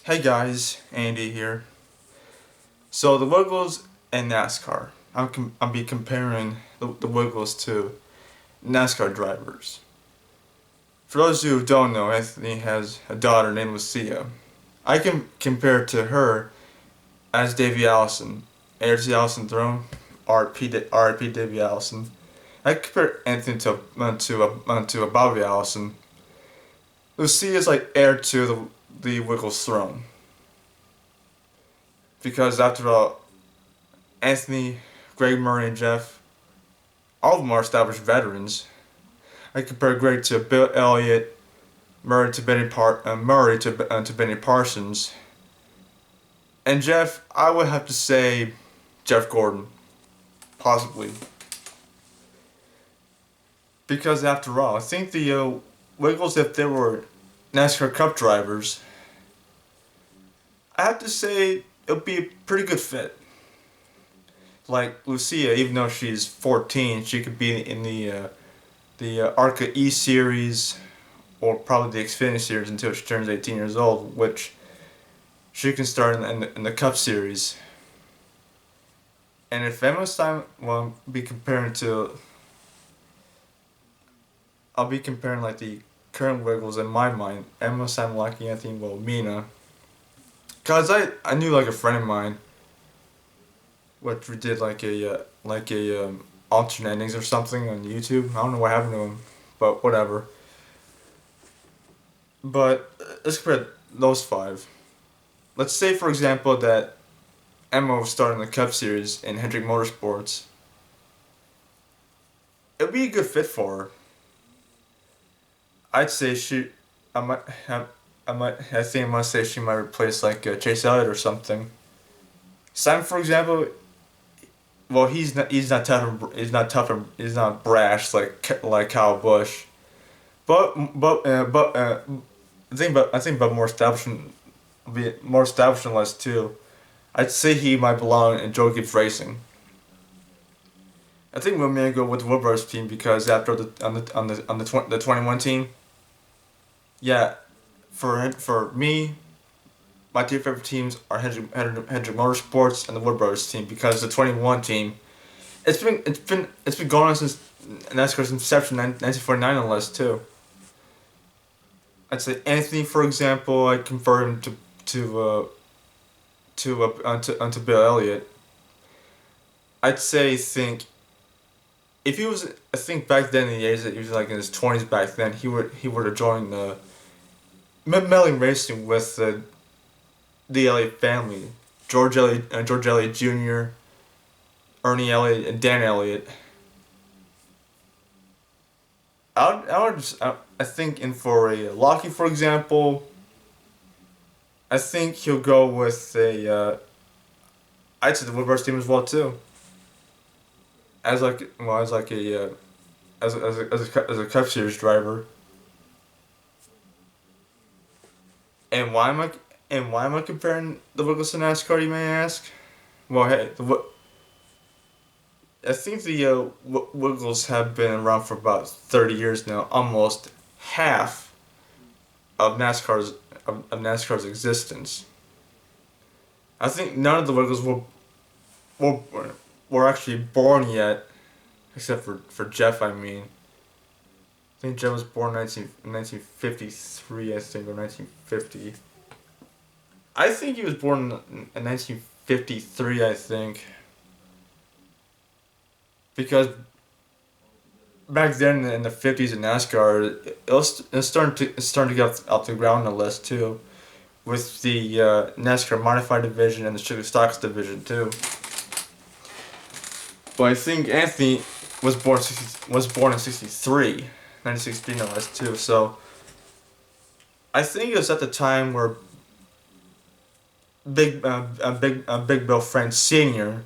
Hey guys, Andy here. So the Wiggles and NASCAR. I'll be comparing the Wiggles to NASCAR drivers. For those of you who don't know, Anthony has a daughter named Lucia. I can compare to her as Davy Allison, heir to the Allison throne, R.I.P. Davy Allison. I compare Anthony to a Bobby Allison. Lucia is like heir to the Wiggles throne. Because after all, Anthony, Greg Murray, and Jeff, all of them are established veterans. I compare Greg to Bill Elliott, Murray to Benny Parsons, and Jeff. I would have to say Jeff Gordon, possibly, because after all, I think the Wiggles, if they were NASCAR Cup drivers, I have to say it would be a pretty good fit. Like Lucia, even though she's 14, she could be in the ARCA E series or probably the Xfinity series until she turns 18 years old, which she can start in the Cup series. And if Emma's time, well, I'll be comparing like the current Wiggles in my mind. Emma Simulaki, Anthony, well, Mina. Cause I knew like a friend of mine, which we did like a alternate endings or something on YouTube. I don't know what happened to him, but whatever. But let's compare those five. Let's say, for example, that Emma was starting the Cup Series in Hendrick Motorsports. It would be a good fit for her. I'd say I might have, I think I must say she might replace like Chase Elliott or something. Simon, for example, well, he's not brash like Kyle Busch, but I think but more establishment too. I'd say he might belong in Joe Gibbs Racing. I think we're gonna go with the Woodruff's team because after the 21 team, yeah, for me, my two favorite teams are Hendrick Motorsports and the Wood Brothers team because the 21 team, it's been going on since NASCAR's inception, 1949 no less too. I'd say Anthony, for example, I convert him to Bill Elliott. I'd say think if he was, I think back then in the age that he was like in his 20s back then, he would have joined the meddling racing with the Elliott family, George Elliott Jr., Ernie Elliott, and Dan Elliott. I think in for a Lockie, for example, I think he'll go with I'd say the Woodruff team as well too. As like a as a Cup Series driver. And why am I comparing the Wiggles to NASCAR? You may ask. Well, hey, I think the Wiggles have been around for about 30 years now, almost half of NASCAR's existence. I think none of the Wiggles were, were actually born yet, except for Jeff. I mean, I think Jeff was born 1953, I think, or 1950. I think he was born in 1953, I think. Because back then in the 50s in NASCAR, it's starting to get out the ground a list too, with the NASCAR Modified Division and the Sugar Stocks Division too. But I think Anthony was born in 63, 1963 no less too. So I think it was at the time where Big Bill Frank Sr.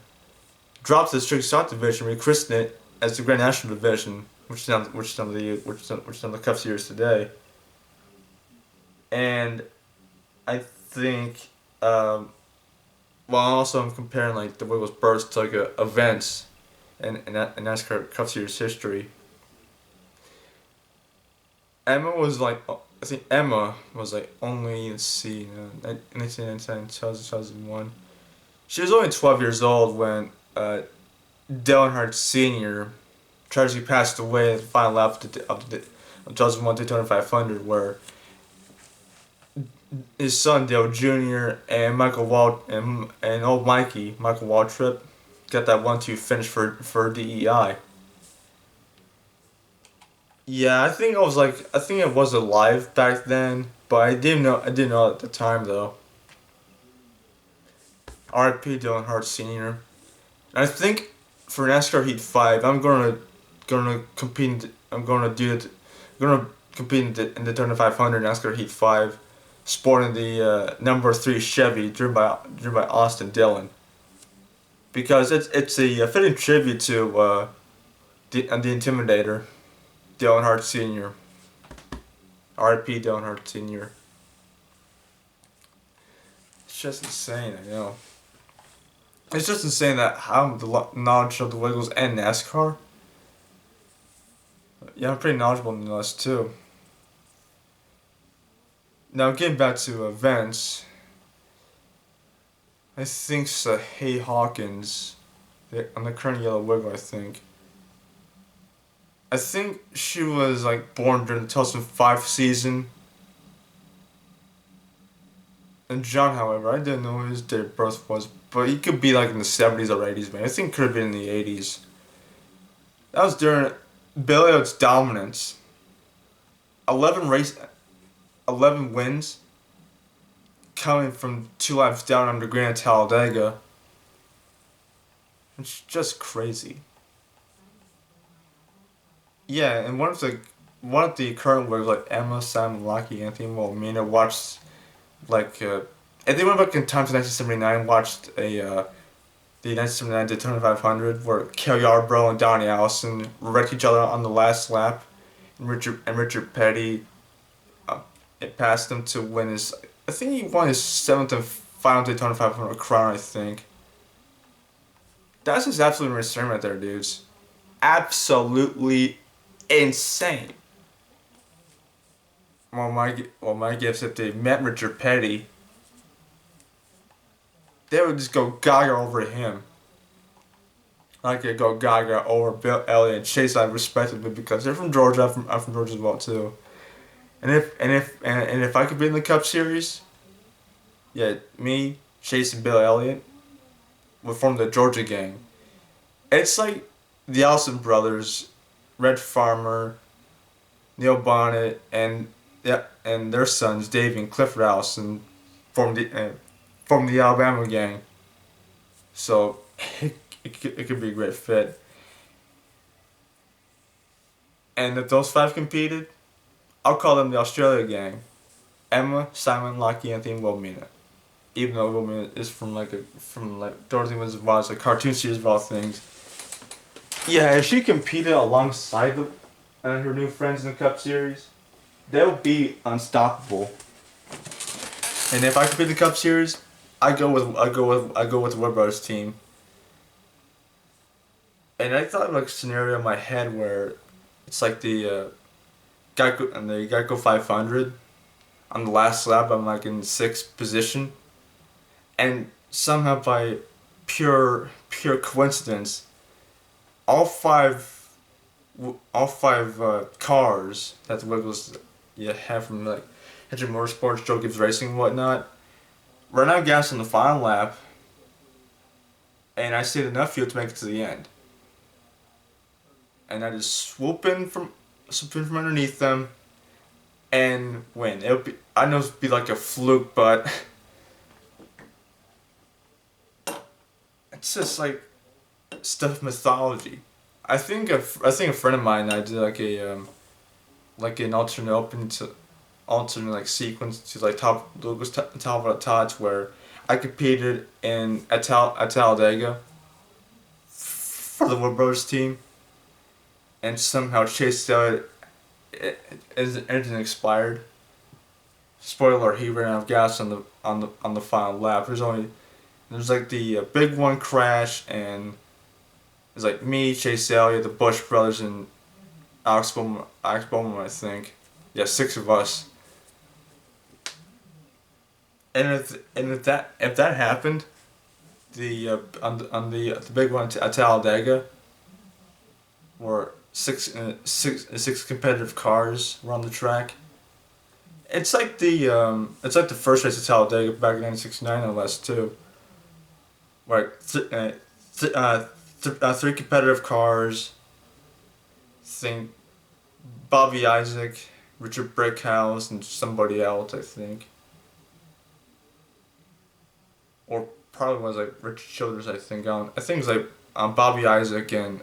dropped the Sugar Stock Division, rechristened it as the Grand National Division, which is on the Cup Series today. And I think, also I'm comparing like the Wiggles births to like events in NASCAR Cup Series history. Emma was like I think Emma was like only, let's see, 1999, 2001. She was only 12 years old when Dale Earnhardt Sr. tragically passed away at the final lap of 2001 Daytona 500, where his son Dale Jr. and and old Michael Waltrip got that 1-2 finish for DEI. Yeah, I think it was alive back then, but I didn't know at the time though. R.I.P. Dale Earnhardt Sr. I think for NASCAR Heat 5, gonna compete. I'm gonna do it. Gonna compete in the Daytona 500 NASCAR Heat 5, sporting the number 3 Chevy driven by Austin Dillon, because it's a fitting tribute to the Intimidator, Dale Earnhardt Sr. R.I.P. Dale Earnhardt Sr. It's just insane, I know. It's just insane that how the knowledge of the Wiggles and NASCAR. Yeah, I'm pretty knowledgeable in this too. Now getting back to events, I think Hay Hawkins, on the current Yellow Wiggle, I think. I think she was like born during the 2005 season. And John, however, I didn't know his date of birth was, but he could be like in the 70s or 80s, man. I think it could have been in the 80s. That was during Bill Elliott's dominance. 11 race, 11 wins, coming from 2 laps down under Grand Talladega. It's just crazy. Yeah, and one of the current works like Emma, Simon, Lockie, Anthony, Molina watched like and they went back in time to 1979. Watched the 1979 Daytona 500 where Kel Yarbrough and Donnie Allison wrecked each other on the last lap, and Richard Petty it passed him to win his. I think he won his 7th and final Daytona 500 crown. I think. That's just absolutely insane right there, dudes. Absolutely insane. My guess, if they met Richard Petty, they would just go gaga over him. Like they go gaga over Bill Elliott and Chase Elliott respectively, because they're from Georgia. I'm from Georgia as well too. And if I could be in the Cup Series, yeah, me, Chase, and Bill Elliott would form the Georgia gang. It's like the Allison brothers, Red Farmer, Neil Bonnet, and their sons Davey and Clifford Allison formed the Alabama gang. So it could be a great fit. And if those 5 competed, I'll call them the Australia gang. Emma, Simon, Lockie, Anthony, and Wilmina. Even though Wilmina is from Dorothy was a cartoon series of all things. Yeah, if she competed alongside her new friends in the Cup Series, they'll be unstoppable. And if I compete in the Cup Series, I go with the Wood Brothers team. And I thought of like a scenario in my head where it's like the Geico 500 on the last lap. I'm like in 6th position, and somehow by pure coincidence, all five cars that the Wiggles have from like Hedrick Motorsports, Joe Gibbs Racing, and whatnot, run out of gas on the final lap, and I saved enough fuel to make it to the end. And I just swoop in from underneath them and win. I know it'll be like a fluke, but it's just like stuff of mythology. I think a friend of mine and I did like an alternate like sequence to like top of the tots where I competed at Talladega for the Wood Brothers team, and somehow Chase Elliott engine expired. Spoiler: he ran out of gas on the final lap. There's like the big one crash, and it's like me, Chase Elliott, the Bush brothers, and Alex Bowman, I think. Yeah, 6 of us. if that happened, the big one at Talladega, where six competitive cars were on the track. It's like the first race at Talladega back in 1969, no less too. Like three competitive cars. Think Bobby Isaac, Richard Brickhouse, and somebody else. I think, or probably was like Richard Childress. I think I think it was like Bobby Isaac and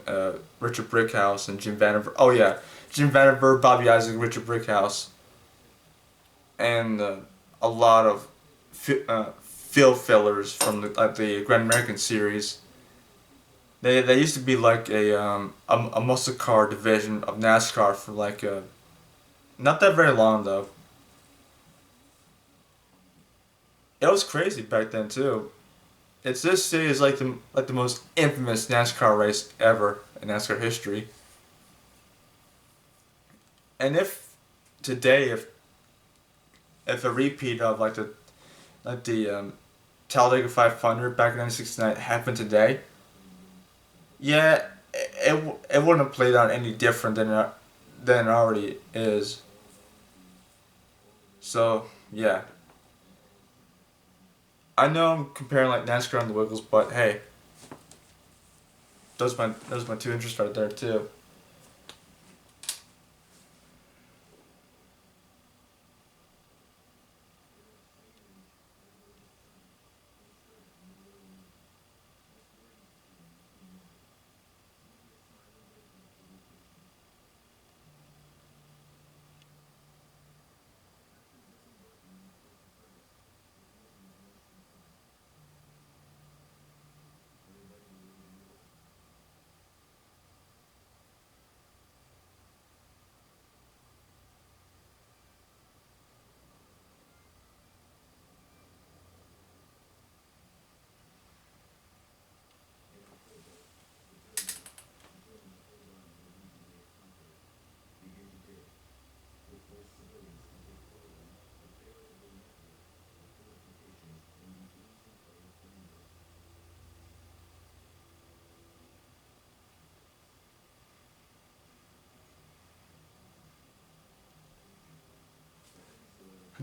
Richard Brickhouse and Jim Vanderburg. Oh yeah, Jim Vanderburg, Bobby Isaac, Richard Brickhouse, and a lot of field fillers from the Grand American Series. They used to be like a muscle car division of NASCAR for like not that very long though. It was crazy back then too. This city is like the most infamous NASCAR race ever in NASCAR history. And if today if a repeat of like the Talladega 500 back in 1969 happened today, yeah, it wouldn't have played out any different than it already is. So yeah, I know I'm comparing like NASCAR and the Wiggles, but hey, those my two interests right there too.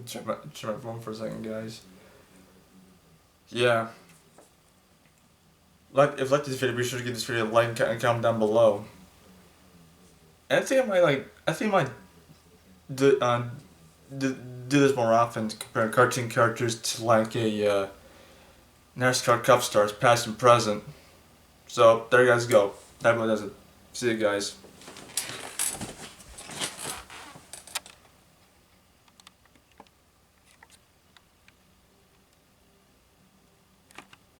Check my phone for a second, guys. Yeah. Like if you like this video, be sure to give this video a like and comment down below. And I think I think I might do, do this more often to compare cartoon characters to like a NASCAR Cup stars, past and present. So there you guys go. That really does it. See you guys.